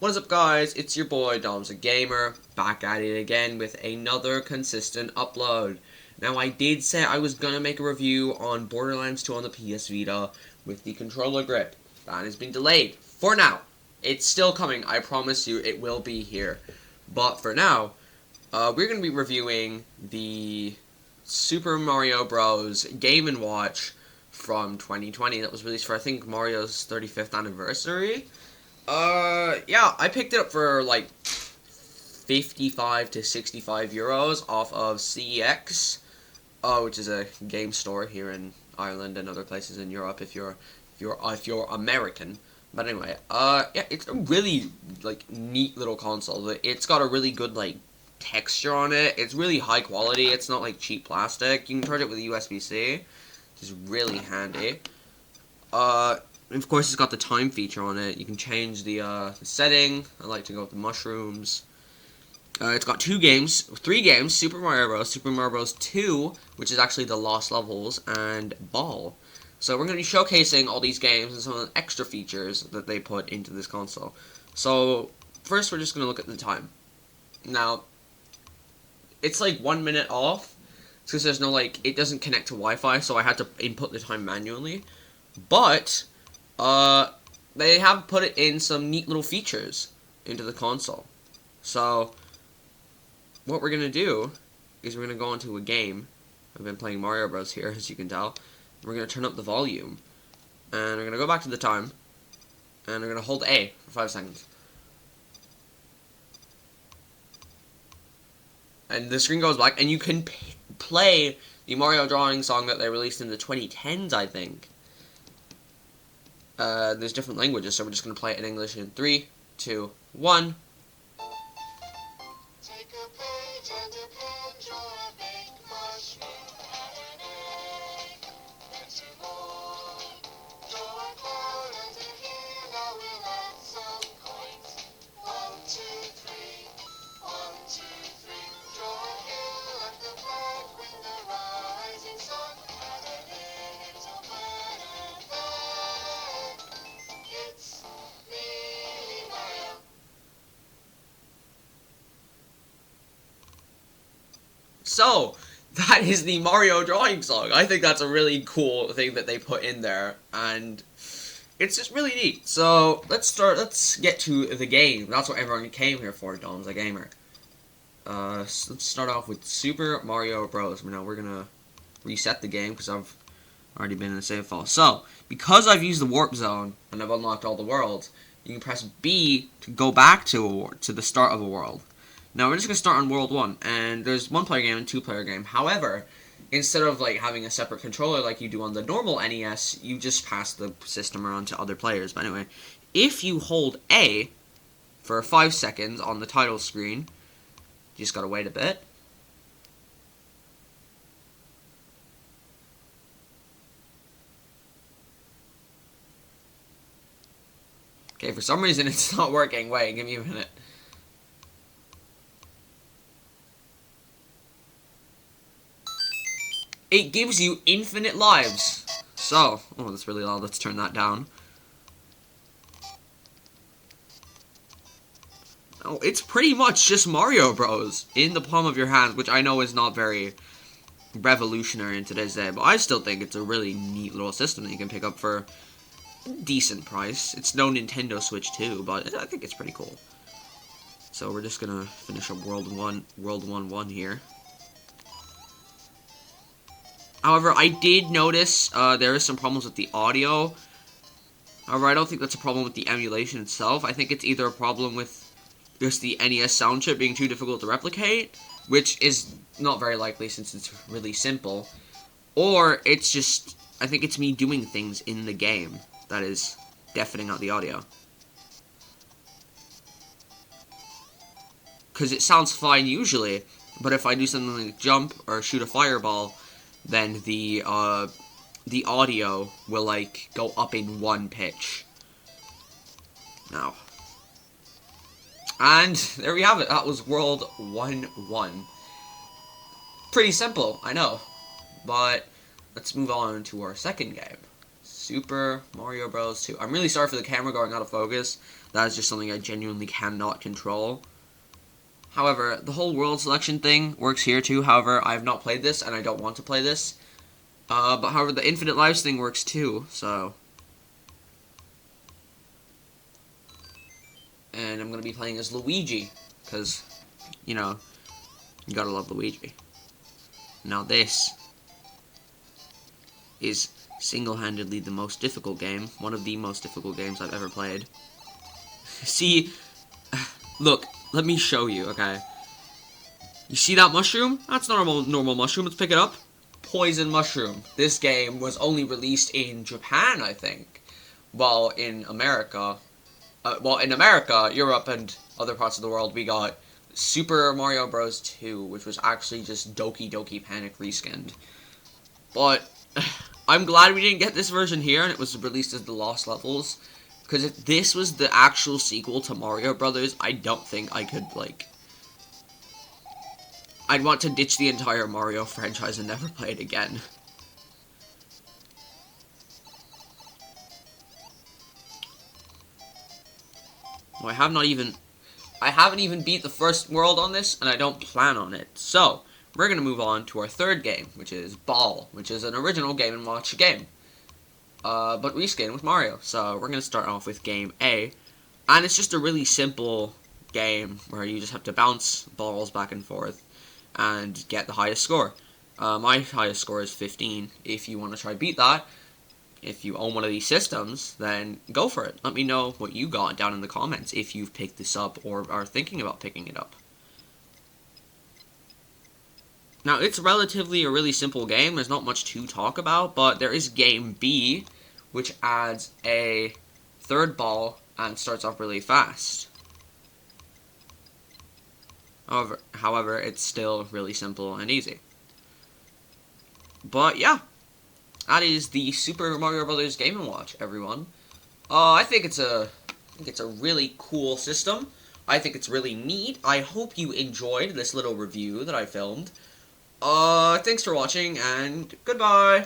What is up, guys? It's your boy Dom's a Gamer, back at it again with another consistent upload. Now, I did say I was gonna make a review on Borderlands 2 on the PS Vita with the controller grip. That has been delayed for now. It's still coming, I promise you it will be here. But for now, we're gonna be reviewing the Super Mario Bros. Game & Watch from 2020 that was released for, I think, Mario's 35th anniversary. Yeah, I picked it up for like 55 to 65 euros off of CEX, which is a game store here in Ireland and other places in Europe if you're American. But anyway, yeah, it's a really like neat little console. It's got a really good like texture on it. It's really high quality. It's not like cheap plastic. You can charge it with a USB-C, which is really handy. And of course, it's got the time feature on it. You can change the setting. I like to go with the mushrooms. It's got three games: Super Mario Bros., Super Mario Bros. 2, which is actually the Lost Levels, and Ball. So we're going to be showcasing all these games and some of the extra features that they put into this console. So first, we're just going to look at the time. Now, it's like 1 minute off, because there's no like, it doesn't connect to Wi-Fi, so I had to input the time manually. But they have put it in some neat little features into the console. So what we're gonna do is we're gonna go into a game. I've been playing Mario Bros here, as you can tell. We're gonna turn up the volume, and we're gonna go back to the time, and we're gonna hold A for 5 seconds. And the screen goes black, and you can play the Mario Drawing song that they released in the 2010s, I think. There's different languages, so we're just going to play it in English in 3, 2, 1. Take a page and a pen, draw a big mushroom and an egg. Then 2 more. Draw a cloud and a hill, now we'll add some coins. 1, 2, 3. 1, 2, 3. Draw a hill and the flag with the rising sun. Add a little bird and then it's me, Mario. So, that is the Mario Drawing song. I think that's a really cool thing that they put in there, and it's just really neat. So, let's get to the game. That's what everyone came here for, Dom's a Gamer. So let's start off with Super Mario Bros. Now we're gonna reset the game because I've already been in a save file. So, because I've used the warp zone and I've unlocked all the worlds, you can press B to go back to the start of a world. Now we're just gonna start on World 1, and there's 1-player game and 2-player game. However, instead of like having a separate controller like you do on the normal NES, you just pass the system around to other players. But anyway, if you hold A for 5 seconds on the title screen, you just gotta wait a bit. Okay, for some reason it's not working. Wait, give me a minute. It gives you infinite lives. So, oh, that's really loud. Let's turn that down. Oh, it's pretty much just Mario Bros. In the palm of your hand, which I know is not very revolutionary in today's day, but I still think it's a really neat little system that you can pick up for a decent price. It's no Nintendo Switch 2, but I think it's pretty cool. So we're just gonna finish up World 1 here. However, I did notice there is some problems with the audio. However, I don't think that's a problem with the emulation itself. I think it's either a problem with just the NES sound chip being too difficult to replicate, which is not very likely since it's really simple, or it's just, I think it's me doing things in the game that is deafening out the audio. Because it sounds fine usually, but if I do something like jump or shoot a fireball, then the audio will like go up in 1 pitch. Now. And there we have it. That was World 1-1. Pretty simple, I know. But let's move on to our second game. Super Mario Bros. 2. I'm really sorry for the camera going out of focus. That is just something I genuinely cannot control. However, the whole world selection thing works here too. However, I have not played this, and I don't want to play this. But however, the infinite lives thing works too, so... And I'm going to be playing as Luigi, because, you know, you gotta love Luigi. Now this is single-handedly the most difficult game, one of the most difficult games I've ever played. See, look, let me show you, okay? You see that mushroom? That's not a normal mushroom, let's pick it up. Poison mushroom. This game was only released in Japan, I think. While in America, Europe, and other parts of the world, we got Super Mario Bros. 2, which was actually just Doki Doki Panic reskinned. But I'm glad we didn't get this version here, and it was released as the Lost Levels. Because if this was the actual sequel to Mario Brothers, I don't think I could, like... I'd want to ditch the entire Mario franchise and never play it again. Well, I haven't even beat the first world on this, and I don't plan on it. So, we're going to move on to our third game, which is Ball, which is an original Game & Watch game. But reskinned with Mario. So, we're going to start off with Game A. And it's just a really simple game where you just have to bounce balls back and forth and get the highest score. My highest score is 15. If you want to try beat that, if you own one of these systems, then go for it. Let me know what you got down in the comments if you've picked this up or are thinking about picking it up. Now, it's relatively a really simple game. There's not much to talk about, but there is Game B, which adds a third ball and starts off really fast. However, it's still really simple and easy. But yeah, that is the Super Mario Brothers Game & Watch, everyone. I think it's a really cool system. I think it's really neat. I hope you enjoyed this little review that I filmed. Thanks for watching, and goodbye!